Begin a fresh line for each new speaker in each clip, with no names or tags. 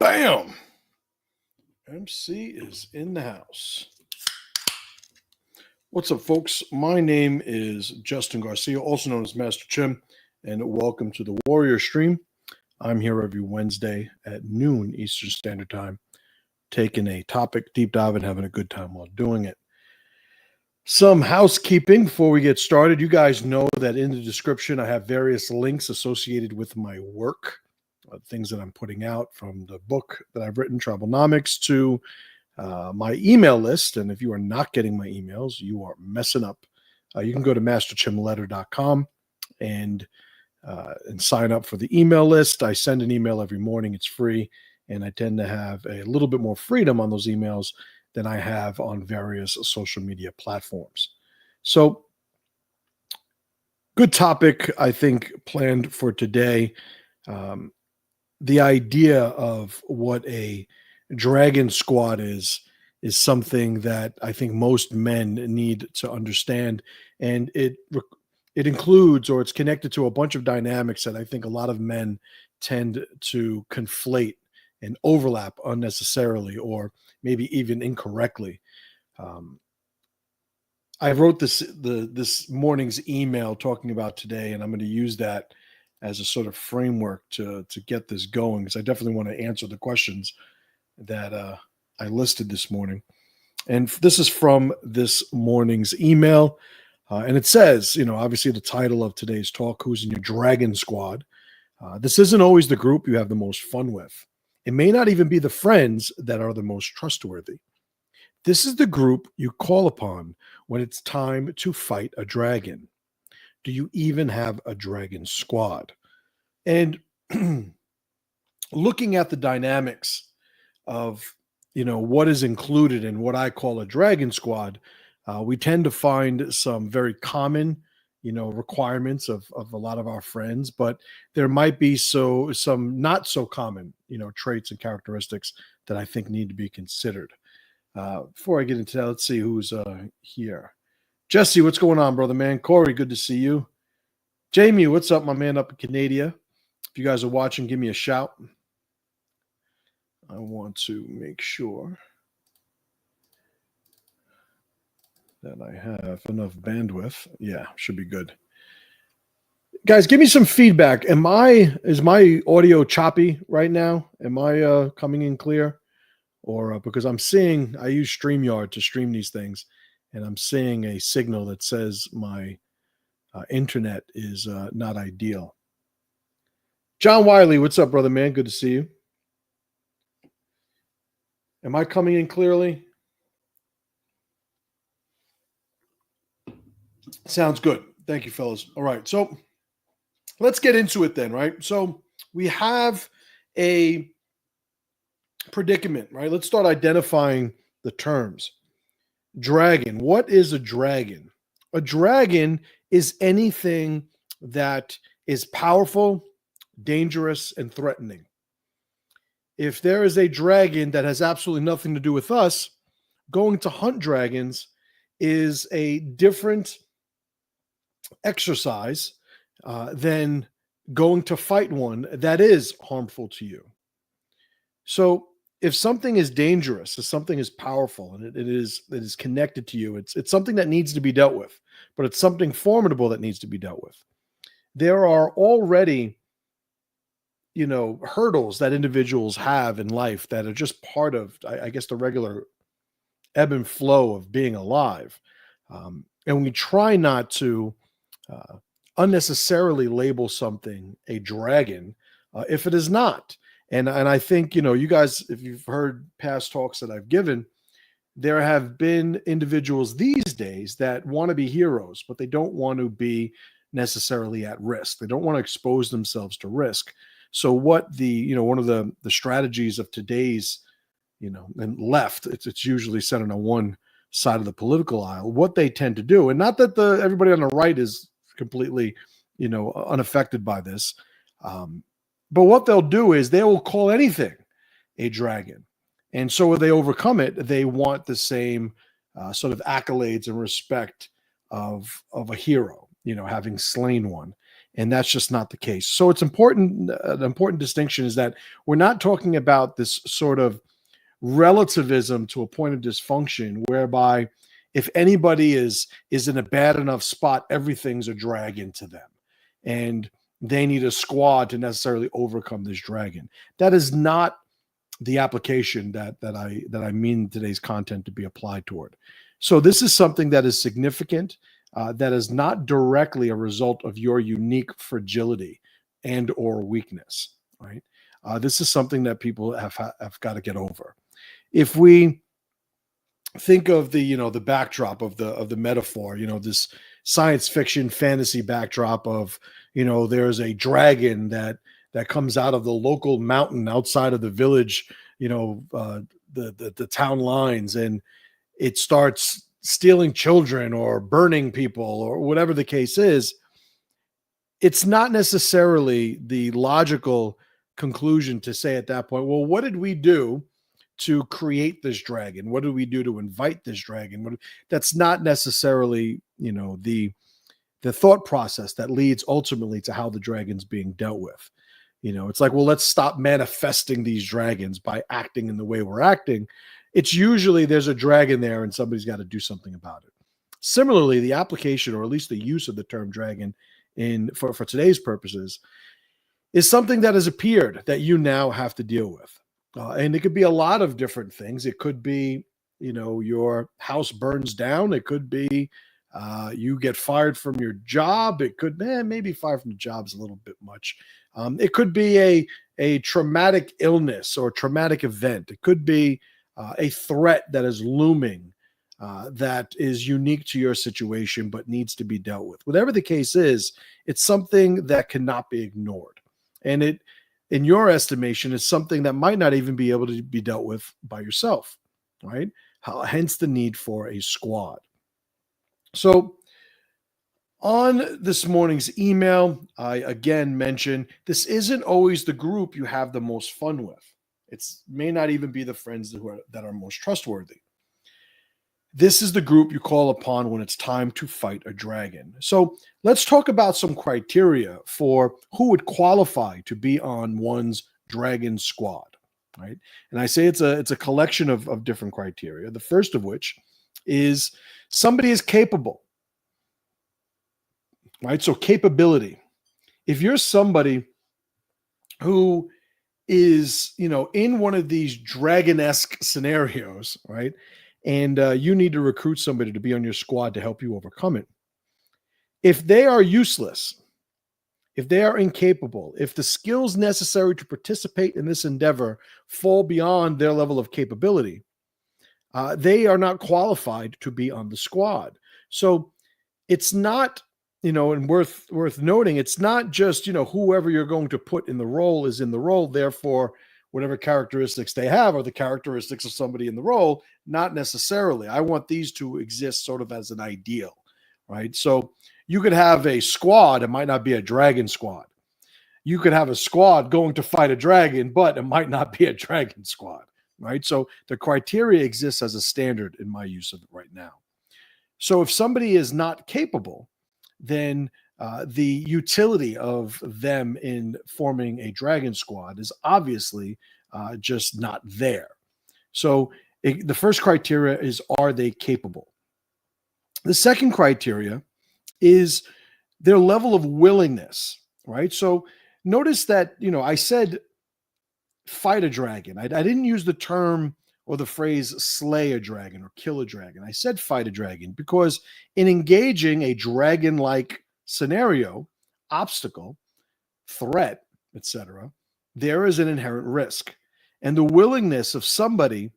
Bam! MC is in the house. What's up, folks? My name is Justin Garcia, also known as Master Chim, and welcome to the Warrior Stream. I'm here every Wednesday at noon Eastern Standard Time, taking a topic, deep dive, and having a good time while doing it. Some housekeeping before we get started. You guys know that in the description, I have various links associated with my work, things that I'm putting out, from the book that I've written, TRIBALNOMICS, to my email list. And if you are not getting my emails, you are messing up. You can go to masterchimletter.com and sign up for the email list. I send an email every morning. It's free, and I tend to have a little bit more freedom on those emails than I have on various social media platforms. So, good topic, I think, planned for today. The idea of what a dragon squad is something that I think most men need to understand, and it includes, or it's connected to, a bunch of dynamics that I think a lot of men tend to conflate and overlap unnecessarily, or maybe even incorrectly. I wrote this morning's email talking about today, and I'm going to use that as a sort of framework to get this going, because I definitely want to answer the questions that I listed this morning. And this is from this morning's email. And it says, obviously the title of today's talk, who's in your dragon squad? This isn't always the group you have the most fun with. It may not even be the friends that are the most trustworthy. This is the group you call upon when it's time to fight a dragon. Do you even have a dragon squad? And looking at the dynamics of, what is included in what I call a dragon squad, we tend to find some very common, requirements of a lot of our friends, but there might be some not so common, traits and characteristics that I think need to be considered. Before I get into that, let's see who's here. Jesse, what's going on, brother, man? Corey, good to see you. Jamie, what's up, my man, up in Canada? If you guys are watching, give me a shout. I want to make sure that I have enough bandwidth. Yeah, should be good. Guys, give me some feedback. Is my audio choppy right now? Am I coming in clear? Or because I use StreamYard to stream these things, and I'm seeing a signal that says my internet is not ideal. John Wiley, what's up, brother, man? Good to see you. Am I coming in clearly? Sounds good. Thank you, fellas. All right, so let's get into it then, right? So we have a predicament, right? Let's start identifying the terms. Dragon. What is a dragon? A dragon is anything that is powerful, dangerous, and threatening. If there is a dragon that has absolutely nothing to do with us, going to hunt dragons is a different exercise than going to fight one that is harmful to you. So if something is dangerous, if something is powerful, and it is connected to you, it's something that needs to be dealt with, but it's something formidable that needs to be dealt with. There are already, hurdles that individuals have in life that are just part of, I guess, the regular ebb and flow of being alive. And we try not to unnecessarily label something a dragon if it is not. And I think, you guys, if you've heard past talks that I've given, there have been individuals these days that want to be heroes, but they don't want to be necessarily at risk. They don't want to expose themselves to risk. So what one of the strategies of today's, and left, it's usually centered on one side of the political aisle, what they tend to do, and not that everybody on the right is completely, unaffected by this, but what they'll do is they will call anything a dragon. And so when they overcome it, they want the same sort of accolades and respect of a hero, having slain one. And that's just not the case. So it's important. An important distinction is that we're not talking about this sort of relativism to a point of dysfunction whereby if anybody is in a bad enough spot, everything's a dragon to them. And they need a squad to necessarily overcome this dragon. That is not the application that I mean today's content to be applied toward. So this is something that is significant, that is not directly a result of your unique fragility and or weakness, right? This is something that people have got to get over. If we think of the the backdrop of the metaphor, this science fiction fantasy backdrop of there's a dragon that comes out of the local mountain outside of the village, the town lines, and it starts stealing children or burning people or whatever the case is. It's not necessarily the logical conclusion to say at that point, well, what did we do to create this dragon? What did we do to invite this dragon? That's not necessarily, the thought process that leads ultimately to how the dragon's being dealt with. It's like, well, let's stop manifesting these dragons by acting in the way we're acting. It's usually there's a dragon there and somebody's got to do something about it. Similarly, the application, or at least the use of the term dragon for today's purposes, is something that has appeared that you now have to deal with. And it could be a lot of different things. It could be, your house burns down. It could be you get fired from your job. It could maybe fired from the job is a little bit much. It could be a traumatic illness or traumatic event. It could be a threat that is looming that is unique to your situation but needs to be dealt with. Whatever the case is, it's something that cannot be ignored. And it, in your estimation, is something that might not even be able to be dealt with by yourself, right? Hence the need for a squad. So on this morning's email, I again mentioned this isn't always the group you have the most fun with. It may not even be the friends that are most trustworthy. This is the group you call upon when it's time to fight a dragon. So let's talk about some criteria for who would qualify to be on one's dragon squad, right? And I say it's a collection of different criteria. The first of which is somebody is capable, right? So capability. If you're somebody who is, in one of these dragon-esque scenarios, right? And you need to recruit somebody to be on your squad to help you overcome it. If they are useless, if they are incapable, if the skills necessary to participate in this endeavor fall beyond their level of capability, they are not qualified to be on the squad. So it's not, and worth noting, it's not just, whoever you're going to put in the role is in the role, therefore whatever characteristics they have are the characteristics of somebody in the role, not necessarily. I want these to exist sort of as an ideal, right? So you could have a squad, it might not be a dragon squad. You could have a squad going to fight a dragon, but it might not be a dragon squad, right? So the criteria exists as a standard in my use of it right now. So if somebody is not capable, then the utility of them in forming a dragon squad is obviously just not there. So the first criteria is, are they capable? The second criteria is their level of willingness, right? So notice that, I said fight a dragon. I didn't use the term or the phrase slay a dragon or kill a dragon. I said fight a dragon because in engaging a dragon-like scenario, obstacle, threat, etc., there is an inherent risk. And the willingness of somebody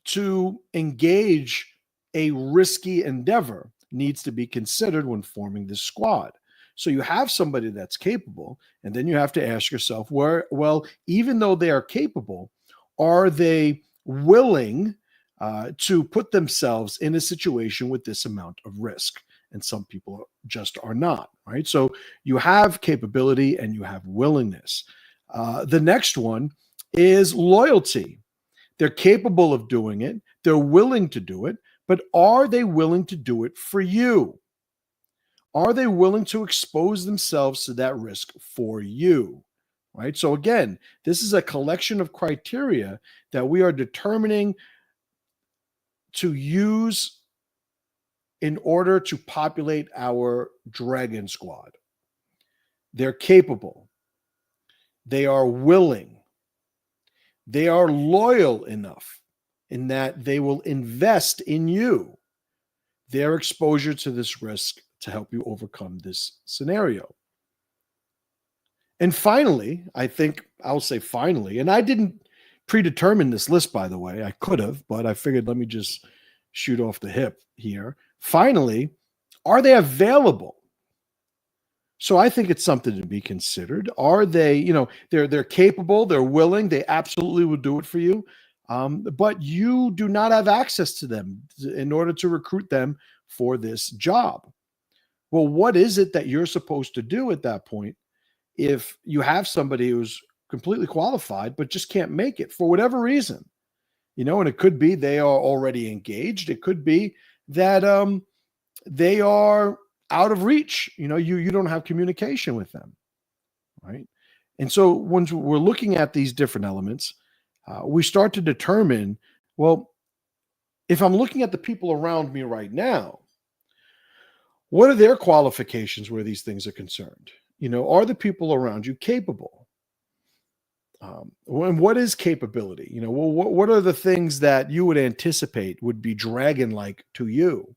to engage a risky endeavor needs to be considered when forming this squad. So you have somebody that's capable, and then you have to ask yourself, well, even though they are capable, are they willing to put themselves in a situation with this amount of risk? And some people just are not, right? So you have capability and you have willingness. The next one is loyalty. They're capable of doing it. They're willing to do it, but are they willing to do it for you? Are they willing to expose themselves to that risk for you? Right? So again, this is a collection of criteria that we are determining to use in order to populate our dragon squad. They're capable. They are willing. They are loyal enough in that they will invest in you, their exposure to this risk, to help you overcome this scenario. And finally, I think I'll say finally, and I didn't predetermine this list, by the way. I could have, but I figured let me just shoot off the hip here. Finally, are they available? So I think it's something to be considered. Are they, they're capable, they're willing, they absolutely will do it for you, but you do not have access to them in order to recruit them for this job. Well, what is it that you're supposed to do at that point if you have somebody who's completely qualified but just can't make it for whatever reason? And it could be they are already engaged. It could be that they are out of reach. You don't have communication with them, right? And so when we're looking at these different elements, we start to determine, well, if I'm looking at the people around me right now, what are their qualifications where these things are concerned? Are the people around you capable? And what is capability? What are the things that you would anticipate would be dragon-like to you?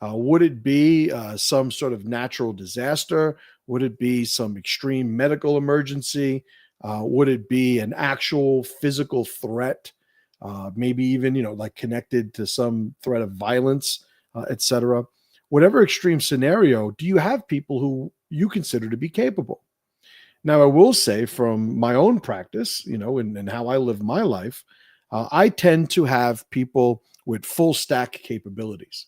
Would it be some sort of natural disaster? Would it be some extreme medical emergency? Would it be an actual physical threat? Maybe even, like connected to some threat of violence, etc. Whatever extreme scenario, do you have people who you consider to be capable? Now, I will say from my own practice, and how I live my life, I tend to have people with full stack capabilities.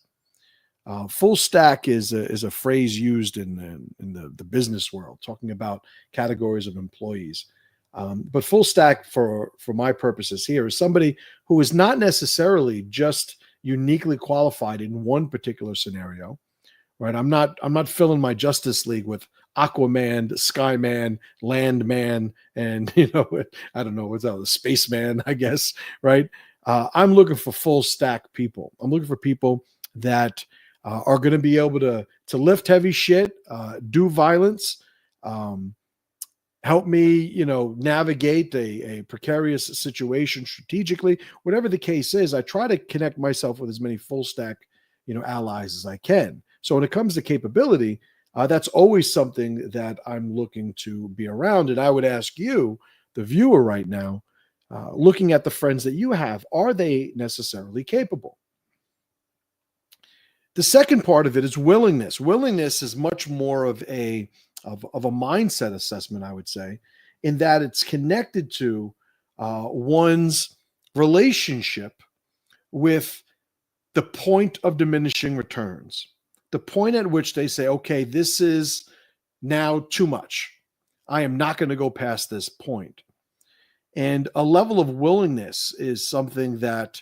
Full stack is a phrase used in the business world, talking about categories of employees. But full stack for my purposes here is somebody who is not necessarily just uniquely qualified in one particular scenario, right? I'm not filling my Justice League with Aquaman, Skyman, Landman, and I don't know what's that, the Spaceman, I guess, right? I'm looking for full stack people. I'm looking for people that are going to be able to lift heavy shit, do violence, help me, navigate a precarious situation strategically. Whatever the case is, I try to connect myself with as many full stack, allies as I can. So when it comes to capability, that's always something that I'm looking to be around. And I would ask you, the viewer right now, looking at the friends that you have, are they necessarily capable? The second part of it is willingness. Willingness is much more of a mindset assessment, I would say, in that it's connected to one's relationship with the point of diminishing returns, the point at which they say, okay, this is now too much. I am not going to go past this point. And a level of willingness is something that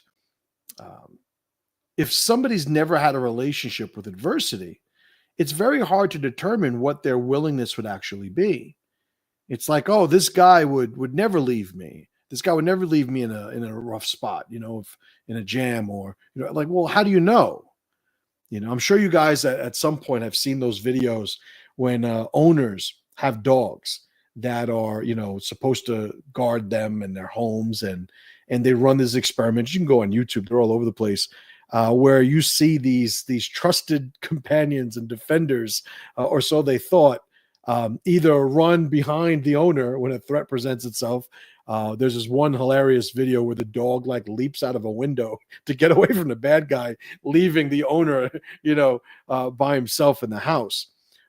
if somebody's never had a relationship with adversity, it's very hard to determine what their willingness would actually be. It's like, oh, this guy would never leave me. This guy would never leave me in a rough spot, if in a jam or, like, well, how do you know? I'm sure you guys at some point have seen those videos when owners have dogs that are, supposed to guard them and their homes, and they run this experiment. You can go on YouTube; they're all over the place, where you see these trusted companions and defenders, or so they thought, either run behind the owner when a threat presents itself. There's this one hilarious video where the dog leaps out of a window to get away from the bad guy, leaving the owner, by himself in the house.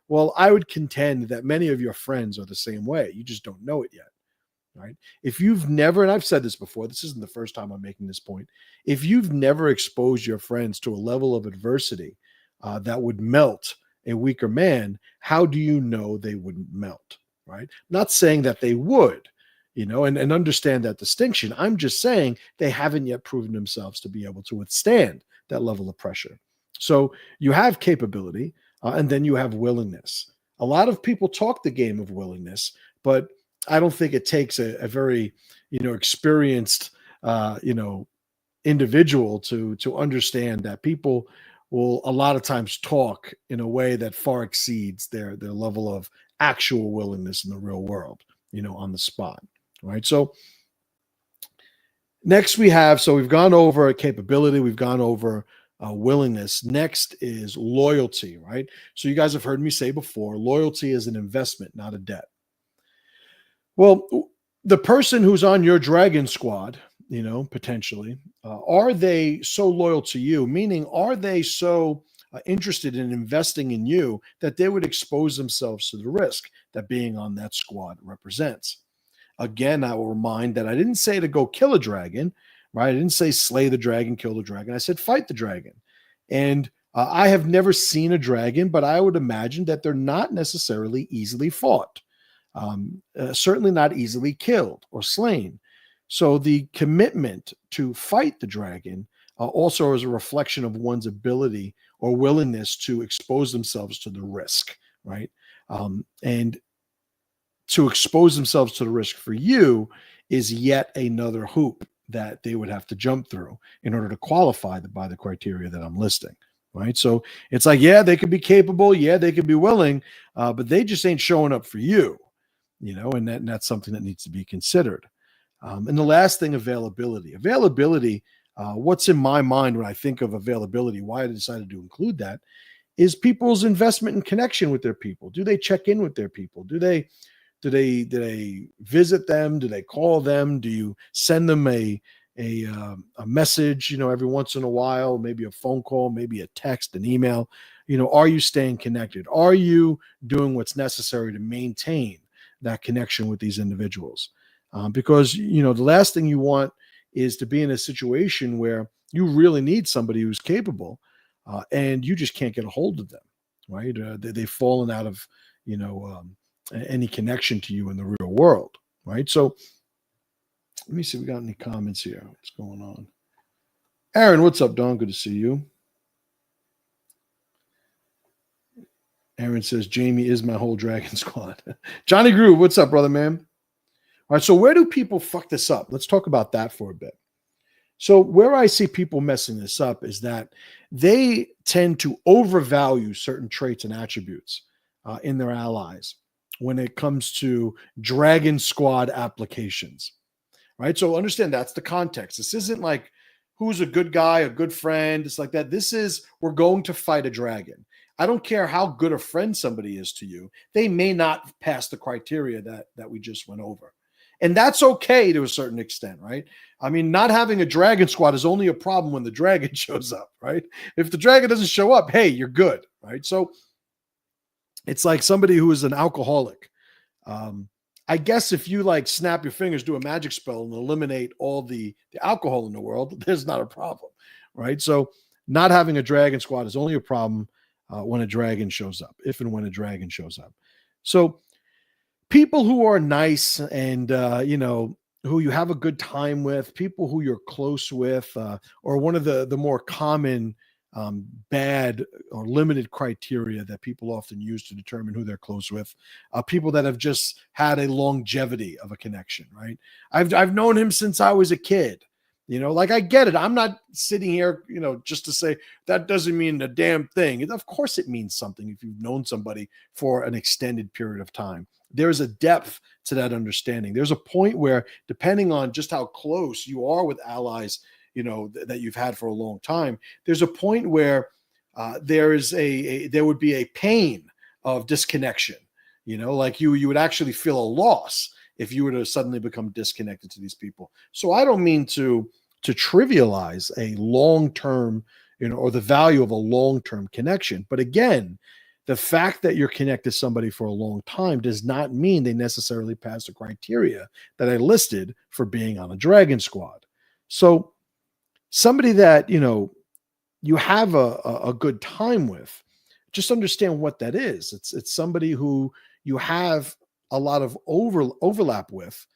Well, I would contend that many of your friends are the same way. You just don't know it yet, right? If you've never, and I've said this before, this isn't the first time I'm making this point. If you've never exposed your friends to a level of adversity that would melt a weaker man, how do you know they wouldn't melt, right? Not saying that they would, and understand that distinction. I'm just saying they haven't yet proven themselves to be able to withstand that level of pressure. So you have capability. and then you have willingness. A lot of people talk the game of willingness, but I don't think it takes a very, experienced, individual to understand that people will a lot of times talk in a way that far exceeds their level of actual willingness in the real world, on the spot, right? So next we've gone over capability, we've gone over willingness. Next is loyalty, right? So you guys have heard me say before, loyalty is an investment, not a debt. Well, the person who's on your dragon squad, potentially, are they so loyal to you? Meaning, are they so interested in investing in you that they would expose themselves to the risk that being on that squad represents? Again, I will remind that I didn't say to go kill a dragon, right? I didn't say slay the dragon, kill the dragon. I said fight the dragon. And I have never seen a dragon, but I would imagine that they're not necessarily easily fought. Certainly not easily killed or slain. So the commitment to fight the dragon also is a reflection of one's ability or willingness to expose themselves to the risk, right? And to expose themselves to the risk for you is yet another hoop that they would have to jump through in order to qualify by the criteria that I'm listing, right? So it's like, yeah, they could be capable, yeah, they could be willing, but they just ain't showing up for you, and that's something that needs to be considered. And the last thing, availability. Availability, what's in my mind when I think of availability, why I decided to include that, is people's investment and connection with their people. Do they check in with their people? Do they visit them? Do they call them? Do you send them a message, every once in a while, maybe a phone call, maybe a text, an email? Are you staying connected? Are you doing what's necessary to maintain that connection with these individuals? Because, the last thing you want is to be in a situation where you really need somebody who's capable and you just can't get a hold of them, right? They've fallen out of, any connection to you in the real world, right? So let me see if we got any comments here. What's going on? Aaron, what's up, Don? Good to see you. Aaron says, Jamie is my whole dragon squad. Johnny Groove, what's up, brother, man? All right, so where do people fuck this up? Let's talk about that for a bit. So where I see people messing this up is that they tend to overvalue certain traits and attributes in their allies when it comes to dragon squad applications, right? So understand that's the context. This isn't like who's a good guy, a good friend. It's like that. This is, we're going to fight a dragon. I don't care how good a friend somebody is to you. They may not pass the criteria that we just went over. And that's okay to a certain extent, right? I mean, not having a dragon squad is only a problem when the dragon shows up, right? If the dragon doesn't show up, hey, you're good, right? So it's like somebody who is an alcoholic. I guess if you like snap your fingers, do a magic spell and eliminate all the alcohol in the world, there's not a problem, right? So not having a dragon squad is only a problem when a dragon shows up, if and when a dragon shows up. So people who are nice and, who you have a good time with, people who you're close with, or one of the more common bad or limited criteria that people often use to determine who they're close with, people that have just had a longevity of a connection, right? I've known him since I was a kid. Like I get it. I'm not sitting here, just to say that doesn't mean a damn thing. Of course it means something if you've known somebody for an extended period of time. There's a depth to that understanding. There's a point where, depending on just how close you are with allies, that you've had for a long time, there's a point where there would be a pain of disconnection. Like you would actually feel a loss if you were to suddenly become disconnected to these people. So I don't mean to trivialize a long-term, or the value of a long-term connection. But again, the fact that you're connected to somebody for a long time does not mean they necessarily pass the criteria that I listed for being on a dragon squad. So somebody that, you have a good time with, just understand what that is. It's somebody who you have a lot of overlap with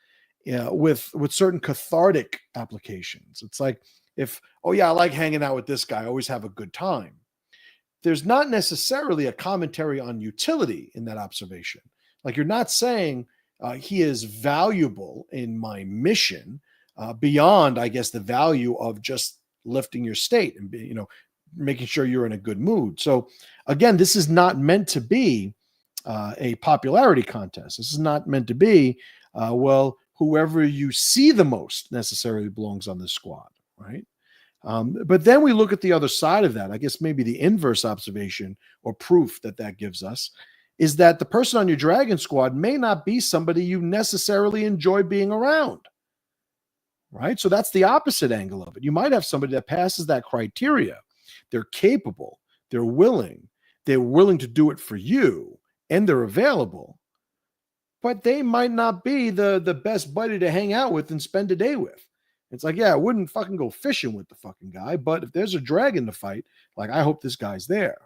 certain cathartic applications. It's like, I like hanging out with this guy, I always have a good time. there's not necessarily a commentary on utility in that observation. Like, you're not saying he is valuable in my mission beyond, I guess, the value of just lifting your state and making sure you're in a good mood. So again, this is not meant to be a popularity contest. This is not meant to be, well, whoever you see the most necessarily belongs on this squad, right? But then we look at the other side of that. I guess maybe the inverse observation or proof that gives us is that the person on your Dragon squad may not be somebody you necessarily enjoy being around, right? So that's the opposite angle of it. You might have somebody that passes that criteria. They're capable, they're willing to do it for you, and they're available, but they might not be the best buddy to hang out with and spend a day with. It's like, yeah, I wouldn't fucking go fishing with the fucking guy, but if there's a dragon to fight, like, I hope this guy's there.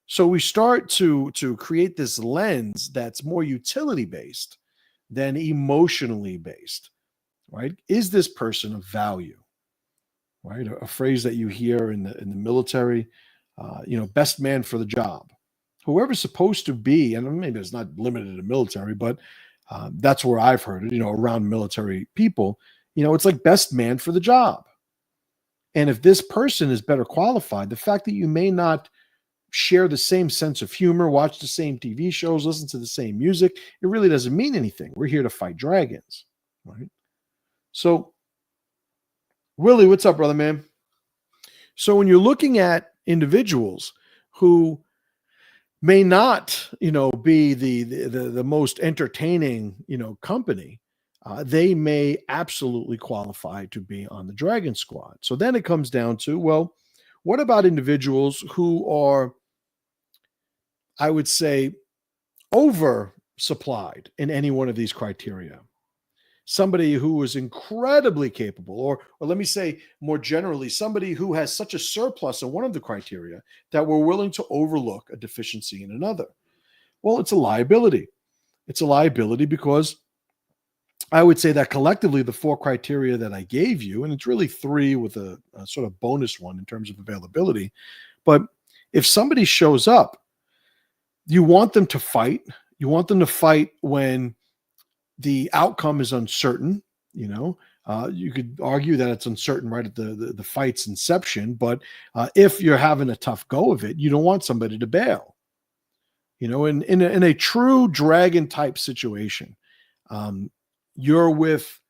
So we start to create this lens that's more utility based than emotionally based, right? Is this person of value, right? A phrase that you hear in the military, best man for the job. Whoever's supposed to be, and maybe it's not limited to military, but that's where I've heard it, around military people, it's like best man for the job. And if this person is better qualified, the fact that you may not share the same sense of humor, watch the same TV shows, listen to the same music, it really doesn't mean anything. We're here to fight dragons, right? So, Willie, what's up, brother, man? So when you're looking at individuals who may not, be the most entertaining, company, they may absolutely qualify to be on the Dragon squad. So then it comes down to, well, what about individuals who are, I would say, oversupplied in any one of these criteria? Somebody who is incredibly capable, or let me say more generally, somebody who has such a surplus in one of the criteria that we're willing to overlook a deficiency in another. Well, it's a liability. It's a liability because I would say that collectively the 4 criteria that I gave you, and it's really 3 with a sort of bonus one in terms of availability, but if somebody shows up, you want them to fight. You want them to fight when the outcome is uncertain. You could argue that it's uncertain right at the fight's inception, but if you're having a tough go of it, you don't want somebody to bail. In a true dragon type situation, you're with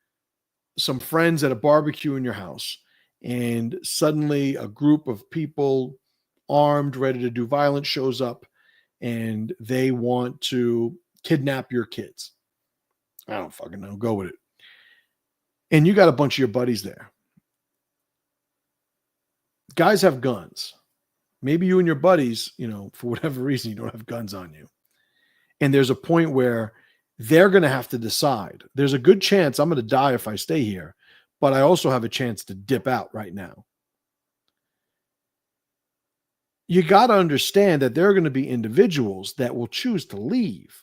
some friends at a barbecue in your house, and suddenly a group of people armed, ready to do violence shows up, and they want to kidnap your kids. I don't fucking know. Go with it. And you got a bunch of your buddies there. Guys have guns. Maybe you and your buddies, for whatever reason, you don't have guns on you. And there's a point where they're going to have to decide. There's a good chance I'm going to die if I stay here, but I also have a chance to dip out right now. You got to understand that there are going to be individuals that will choose to leave.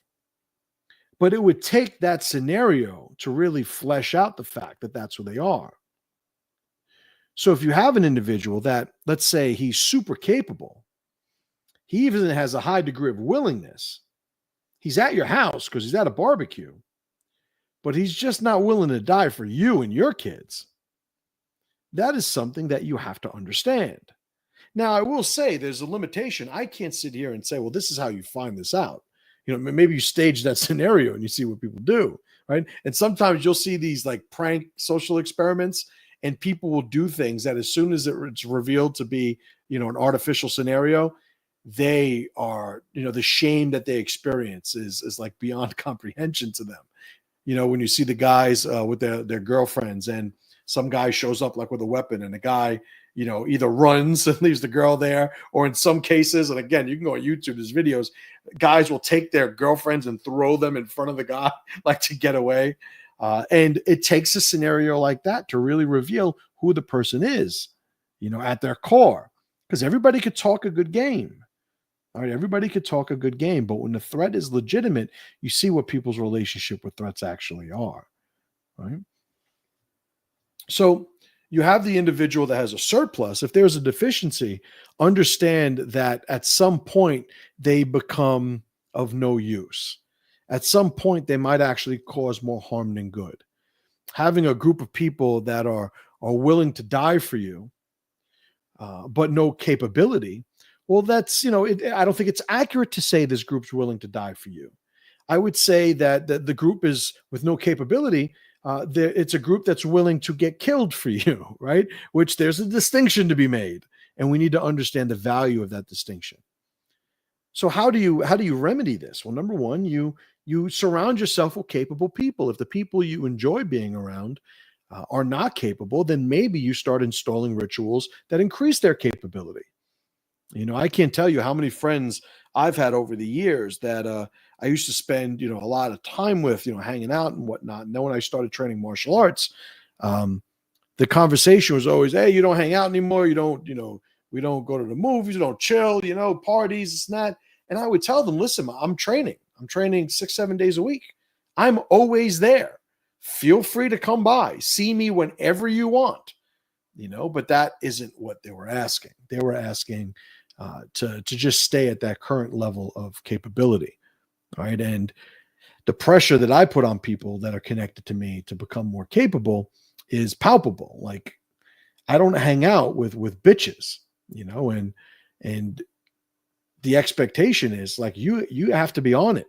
But it would take that scenario to really flesh out the fact that that's who they are. So if you have an individual that, let's say, he's super capable, he even has a high degree of willingness, he's at your house because he's at a barbecue, but he's just not willing to die for you and your kids, that is something that you have to understand. Now, I will say there's a limitation. I can't sit here and say, well, this is how you find this out. Maybe you stage that scenario and you see what people do, right? And sometimes you'll see these like prank social experiments, and people will do things that as soon as it's revealed to be, an artificial scenario, they are, the shame that they experience is like beyond comprehension to them. When you see the guys with their girlfriends, and some guy shows up like with a weapon, and the guy, either runs and leaves the girl there, or in some cases, and again, you can go on YouTube, there's videos, guys will take their girlfriends and throw them in front of the guy, like to get away. And it takes a scenario like that to really reveal who the person is, at their core, because everybody could talk a good game. All right, everybody could talk a good game, but when the threat is legitimate, you see what people's relationship with threats actually are, right? So You have the individual that has a surplus. If there's a deficiency, understand that at some point they become of no use. At some point, they might actually cause more harm than good. Having a group of people that are willing to die for you, but no capability, well, that's, I don't think it's accurate to say this group's willing to die for you. I would say that the group is with no capability. It's a group that's willing to get killed for you, right? Which there's a distinction to be made, and we need to understand the value of that distinction. So how do you remedy this? Well, number one, you surround yourself with capable people. If the people you enjoy being around are not capable, then maybe you start installing rituals that increase their capability. I can't tell you how many friends I've had over the years that I used to spend, a lot of time with, hanging out and whatnot. And then when I started training martial arts, the conversation was always, hey, you don't hang out anymore. You don't, we don't go to the movies. You don't chill, parties, this and that. And I would tell them, listen, I'm training 6-7 days a week. I'm always there. Feel free to come by, see me whenever you want, but that isn't what they were asking. They were asking to just stay at that current level of capability. Right. And the pressure that I put on people that are connected to me to become more capable is palpable. Like, I don't hang out with bitches, and the expectation is like, you have to be on it,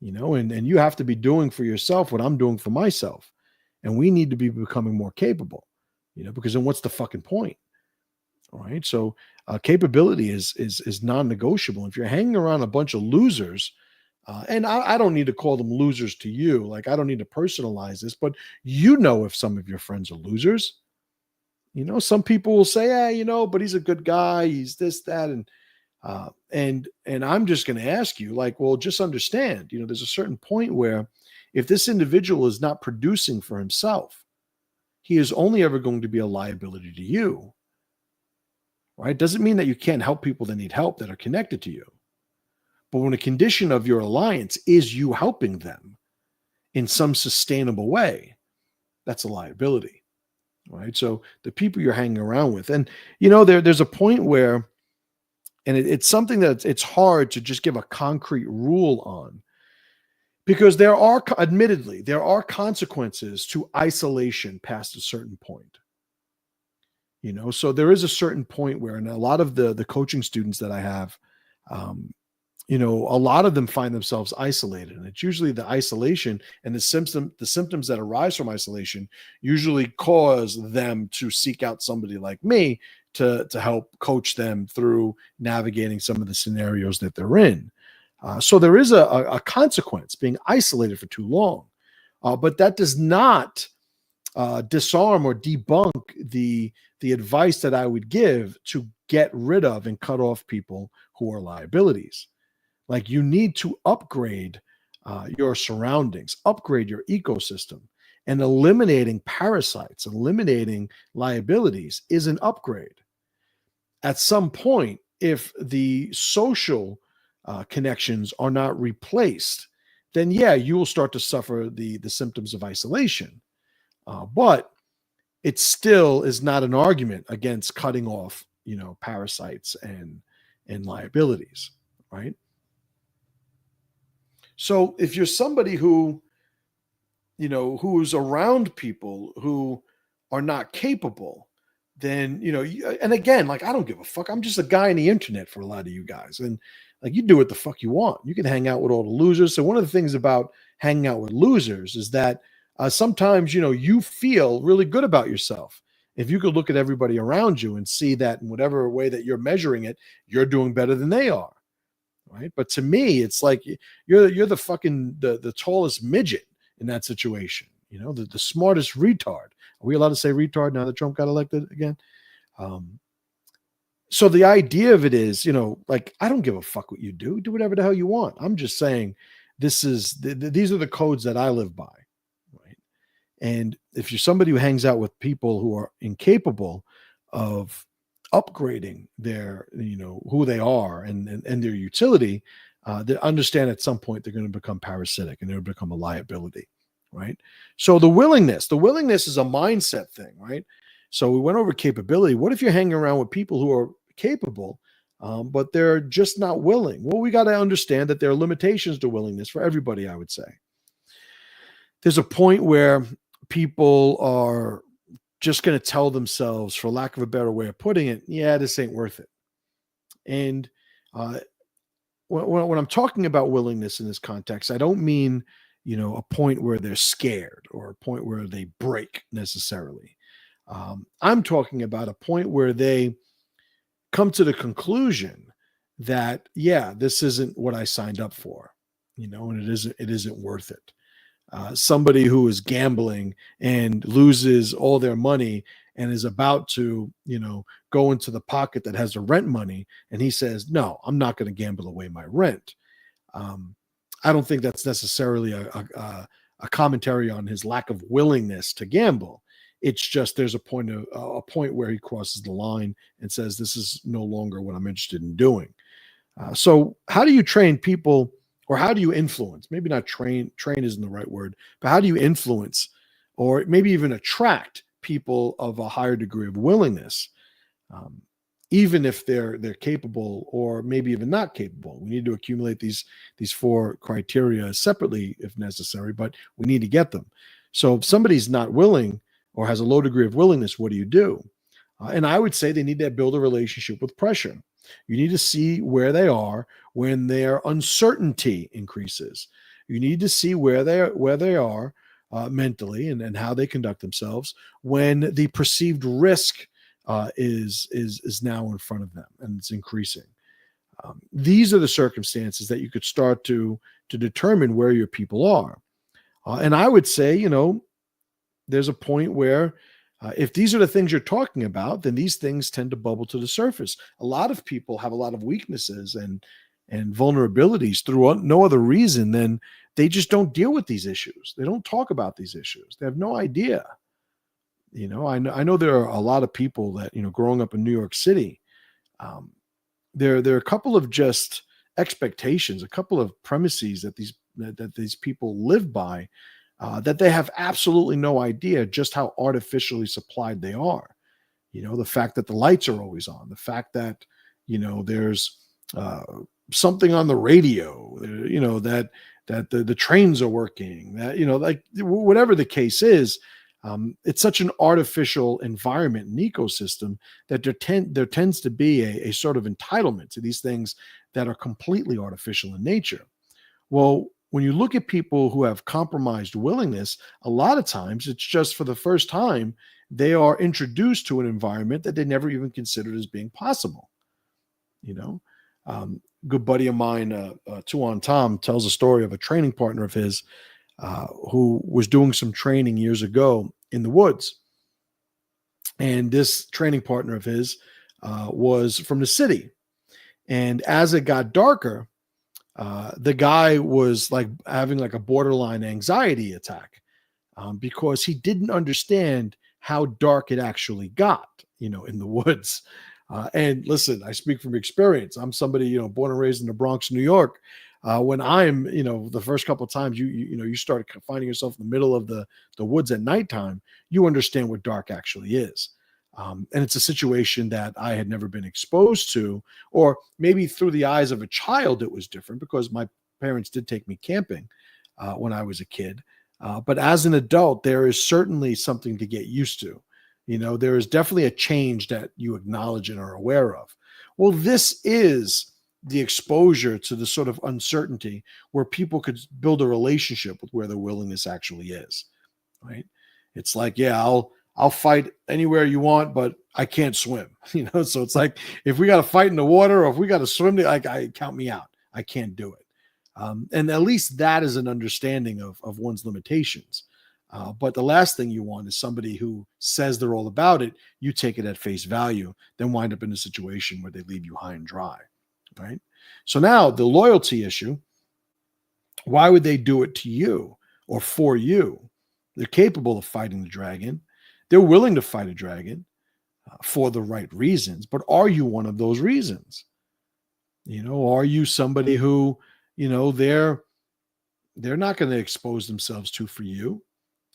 and you have to be doing for yourself what I'm doing for myself. And we need to be becoming more capable, because then what's the fucking point? All right. So capability is non-negotiable. If you're hanging around a bunch of losers, and I don't need to call them losers to you, like, I don't need to personalize this, but if some of your friends are losers, some people will say, but he's a good guy, he's this, that, and I'm just going to ask you, like, well, just understand, there's a certain point where if this individual is not producing for himself, he is only ever going to be a liability to you. Right? Doesn't mean that you can't help people that need help that are connected to you. But when a condition of your alliance is you helping them in some sustainable way, that's a liability. Right? So the people you're hanging around with, and there's a point where, and it's something that it's hard to just give a concrete rule on, because admittedly, there are consequences to isolation past a certain point. So there is a certain point where, and a lot of the coaching students that I have, a lot of them find themselves isolated, and it's usually the isolation and the symptoms that arise from isolation usually cause them to seek out somebody like me to help coach them through navigating some of the scenarios that they're in. So there is a consequence being isolated for too long, but that does not disarm or debunk the advice that I would give to get rid of and cut off people who are liabilities. Like, you need to upgrade your surroundings, upgrade your ecosystem, and eliminating parasites, eliminating liabilities is an upgrade. At some point, if the social connections are not replaced, then you will start to suffer the symptoms of isolation. But it still is not an argument against cutting off, parasites and liabilities, right? So if you're somebody who's around people who are not capable, then, and again, like, I don't give a fuck. I'm just a guy on the internet for a lot of you guys. And like, you do what the fuck you want. You can hang out with all the losers. So one of the things about hanging out with losers is that sometimes, you feel really good about yourself. If you could look at everybody around you and see that in whatever way that you're measuring it, you're doing better than they are. Right. But to me, it's like you're the fucking the tallest midget in that situation. The smartest retard. Are we allowed to say retard now that Trump got elected again? So the idea of it is, like, I don't give a fuck what you do. Do whatever the hell you want. I'm just saying these are the codes that I live by. Right. And if you're somebody who hangs out with people who are incapable of upgrading their, who they are and their utility, they understand at some point they're going to become parasitic and they'll become a liability. Right. So the willingness is a mindset thing. Right. So we went over capability. What if you're hanging around with people who are capable, but they're just not willing? Well, we got to understand that there are limitations to willingness for everybody, I would say. There's a point where people are just going to tell themselves, for lack of a better way of putting it, yeah, this ain't worth it. And when I'm talking about willingness in this context, I don't mean, a point where they're scared or a point where they break necessarily. I'm talking about a point where they come to the conclusion that, yeah, this isn't what I signed up for, and it isn't worth it. Somebody who is gambling and loses all their money and is about to, go into the pocket that has the rent money, and he says, "No, I'm not going to gamble away my rent." I don't think that's necessarily a commentary on his lack of willingness to gamble. It's just there's a point where he crosses the line and says, "This is no longer what I'm interested in doing." So, how do you train people? Or how do you influence? Maybe not train isn't the right word, but how do you influence or maybe even attract people of a higher degree of willingness, even if they're capable or maybe even not capable? We need to accumulate these four criteria separately if necessary, but we need to get them. So if somebody's not willing or has a low degree of willingness, what do you do? And I would say they need to build a relationship with pressure. You need to see where they are when their uncertainty increases. You need to see where they are mentally and how they conduct themselves when the perceived risk is now in front of them and it's increasing. These are the circumstances that you could start to determine where your people are. And I would say, there's a point where if these are the things you're talking about, then these things tend to bubble to the surface. A lot of people have a lot of weaknesses and vulnerabilities through no other reason than they just don't deal with these issues. They don't talk about these issues. They have no idea. I know there are a lot of people that, growing up in New York City, there are a couple of just expectations, a couple of premises that these people live by, that they have absolutely no idea just how artificially supplied they are. The fact that the lights are always on, the fact that, there's something on the radio, that the trains are working, that, like whatever the case is, it's such an artificial environment and ecosystem that there tends to be a sort of entitlement to these things that are completely artificial in nature. Well, when you look at people who have compromised willingness, a lot of times it's just for the first time they are introduced to an environment that they never even considered as being possible. Good buddy of mine, Tuan Tom, tells a story of a training partner of his who was doing some training years ago in the woods. And this training partner of his was from the city. And as it got darker, the guy was like having like a borderline anxiety attack because he didn't understand how dark it actually got, in the woods. And listen, I speak from experience. I'm somebody, born and raised in the Bronx, New York. When I'm, the first couple of times you start finding yourself in the middle of the woods at nighttime, you understand what dark actually is. And it's a situation that I had never been exposed to, or maybe through the eyes of a child, it was different because my parents did take me camping when I was a kid. But as an adult, there is certainly something to get used to. There is definitely a change that you acknowledge and are aware of. Well, this is the exposure to the sort of uncertainty where people could build a relationship with where their willingness actually is, right? It's like, yeah, I'll fight anywhere you want, but I can't swim, So it's like, if we got to fight in the water or if we got to swim, I count me out. I can't do it. And at least that is an understanding of one's limitations. But the last thing you want is somebody who says they're all about it. You take it at face value, then wind up in a situation where they leave you high and dry, right? So now the loyalty issue, why would they do it to you or for you? They're capable of fighting the dragon. They're willing to fight a dragon for the right reasons. But are you one of those reasons? Are you somebody who, they're not going to expose themselves to for you?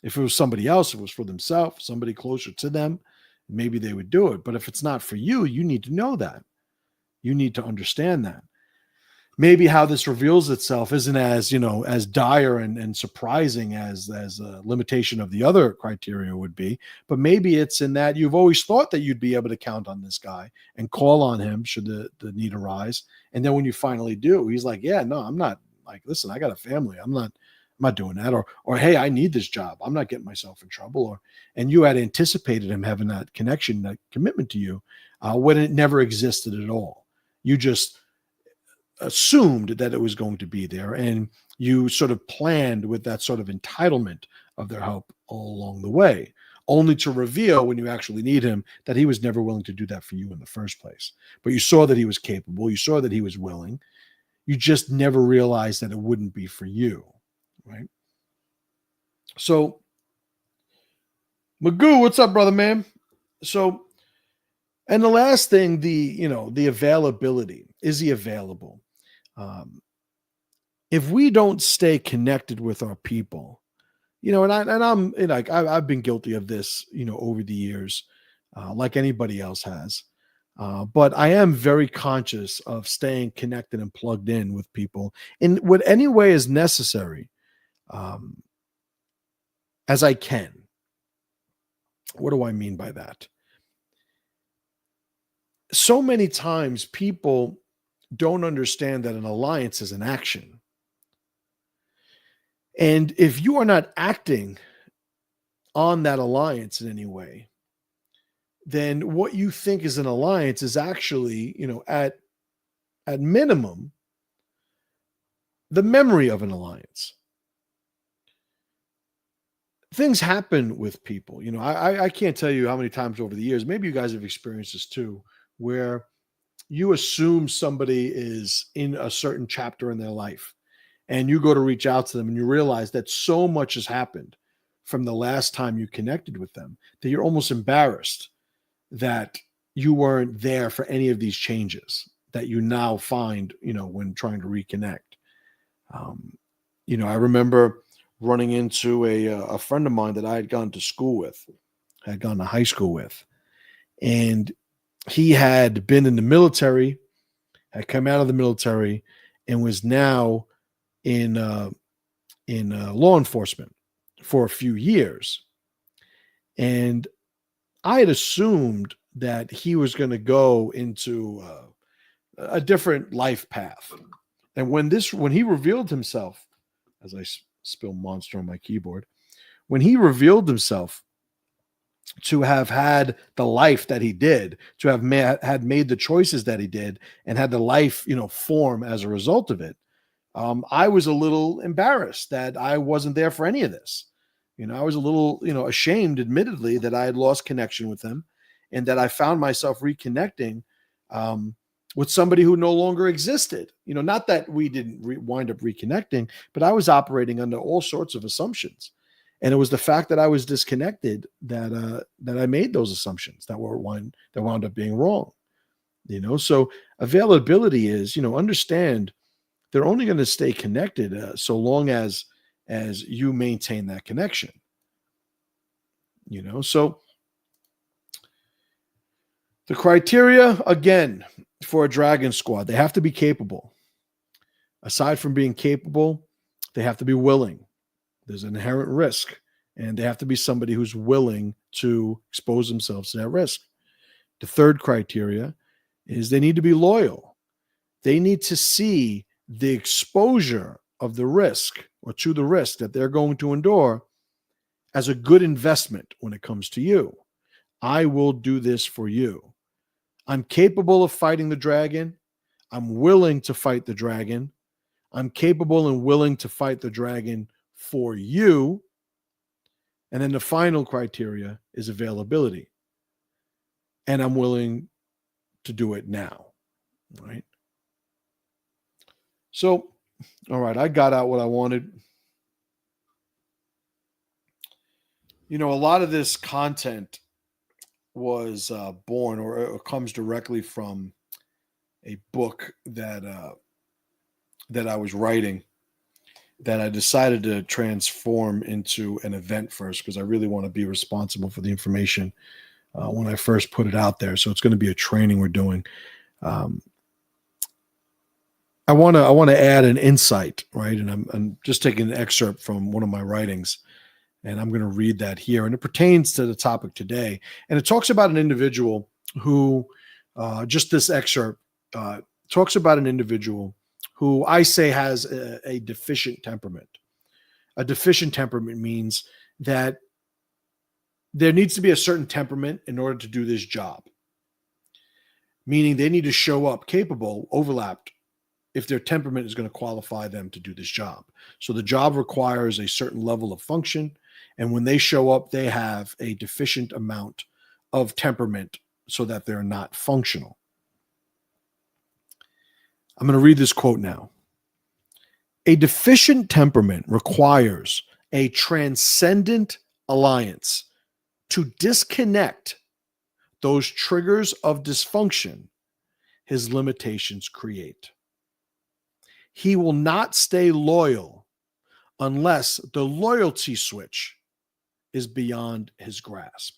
If it was somebody else, it was for themselves, somebody closer to them, maybe they would do it. But if it's not for you, you need to know that. You need to understand that. Maybe how this reveals itself isn't as, as dire and surprising as a limitation of the other criteria would be, but maybe it's in that you've always thought that you'd be able to count on this guy and call on him should the need arise. And then when you finally do, he's like, yeah, no, I'm not, like, listen, I got a family. I'm not doing that. Or, hey, I need this job. I'm not getting myself in trouble. And you had anticipated him having that connection, that commitment to you, when it never existed at all. You just assumed that it was going to be there, and you sort of planned with that sort of entitlement of their help all along the way, only to reveal when you actually need him that he was never willing to do that for you in the first place. But you saw that he was capable. You saw that he was willing. You just never realized that it wouldn't be for you, right? So, Magoo, what's up, brother, man? So, and the last thing, the availability. Is he available? If we don't stay connected with our people, I've been guilty of this, over the years, like anybody else has. But I am very conscious of staying connected and plugged in with people in what any way is necessary, as I can. What do I mean by that? So many times people don't understand that an alliance is an action. And if you are not acting on that alliance in any way, then what you think is an alliance is actually, at minimum, the memory of an alliance. Things happen with people. I can't tell you how many times over the years, maybe you guys have experienced this too, where you assume somebody is in a certain chapter in their life, and you go to reach out to them and you realize that so much has happened from the last time you connected with them that you're almost embarrassed that you weren't there for any of these changes that you now find, when trying to reconnect. I remember running into a friend of mine that I had gone to school with, had gone to high school with, and he had been in the military, had come out of the military, and was now in law enforcement for a few years. And I had assumed that he was going to go into a different life path. And when he revealed himself, as I spill Monster on my keyboard, when he revealed himself to have had the life that he did, to have had made the choices that he did, and had the life, form as a result of it, I was a little embarrassed that I wasn't there for any of this. I was a little, ashamed, admittedly, that I had lost connection with him, and that I found myself reconnecting with somebody who no longer existed. Not that we didn't wind up reconnecting, but I was operating under all sorts of assumptions. And it was the fact that I was disconnected that I made those assumptions that wound up being wrong. So availability is, understand they're only going to stay connected so long as you maintain that connection. So the criteria, again, for a Dragon Squad, they have to be capable. Aside from being capable, they have to be willing. There's an inherent risk, and they have to be somebody who's willing to expose themselves to that risk. The third criteria is they need to be loyal. They need to see the exposure of the risk, or to the risk that they're going to endure, as a good investment when it comes to you. I will do this for you. I'm capable of fighting the dragon. I'm willing to fight the dragon. I'm capable and willing to fight the dragon for you. And then the final criteria is availability. And I'm willing to do it now. Right? So, all right, I got out what I wanted. A lot of this content was born or comes directly from a book that I was writing, that I decided to transform into an event first, because I really want to be responsible for the information when I first put it out there. So it's going to be a training we're doing. I want to add an insight, right? And I'm just taking an excerpt from one of my writings, and I'm going to read that here. And it pertains to the topic today. And it talks about an individual who, just this excerpt, talks about an individual who I say has a deficient temperament. A deficient temperament means that there needs to be a certain temperament in order to do this job, meaning they need to show up capable, overlapped, if their temperament is going to qualify them to do this job. So the job requires a certain level of function, and when they show up, they have a deficient amount of temperament so that they're not functional. I'm going to read this quote now. A deficient temperament requires a transcendent alliance to disconnect those triggers of dysfunction his limitations create. He will not stay loyal unless the loyalty switch is beyond his grasp.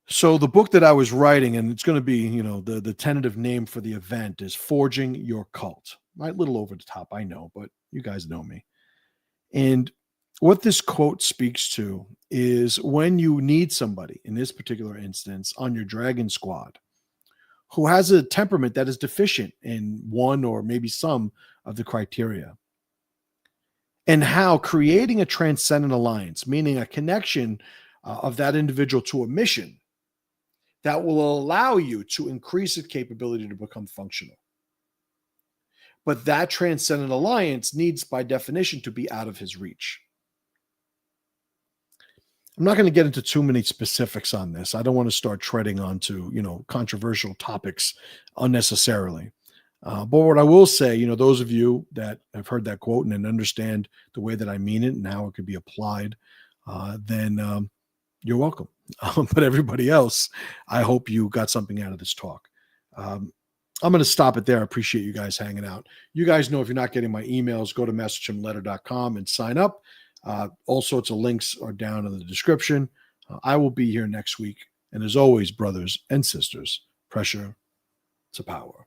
So the book that I was writing, and it's going to be, the tentative name for the event is Forging Your Cult. Right, a little over the top, I know, but you guys know me. And what this quote speaks to is when you need somebody, in this particular instance, on your Dragon Squad, who has a temperament that is deficient in one or maybe some of the criteria. And how creating a transcendent alliance, meaning a connection of that individual to a mission that will allow you to increase its capability to become functional. But that transcendent alliance needs, by definition, to be out of his reach. I'm not going to get into too many specifics on this. I don't want to start treading onto, controversial topics unnecessarily. But what I will say, those of you that have heard that quote and understand the way that I mean it and how it could be applied, then you're welcome. But everybody else, I hope you got something out of this talk. I'm going to stop it there. I appreciate you guys hanging out. You guys know if you're not getting my emails, go to masterchimletter.com and sign up. All sorts of links are down in the description. I will be here next week. And as always, brothers and sisters, pressure to power.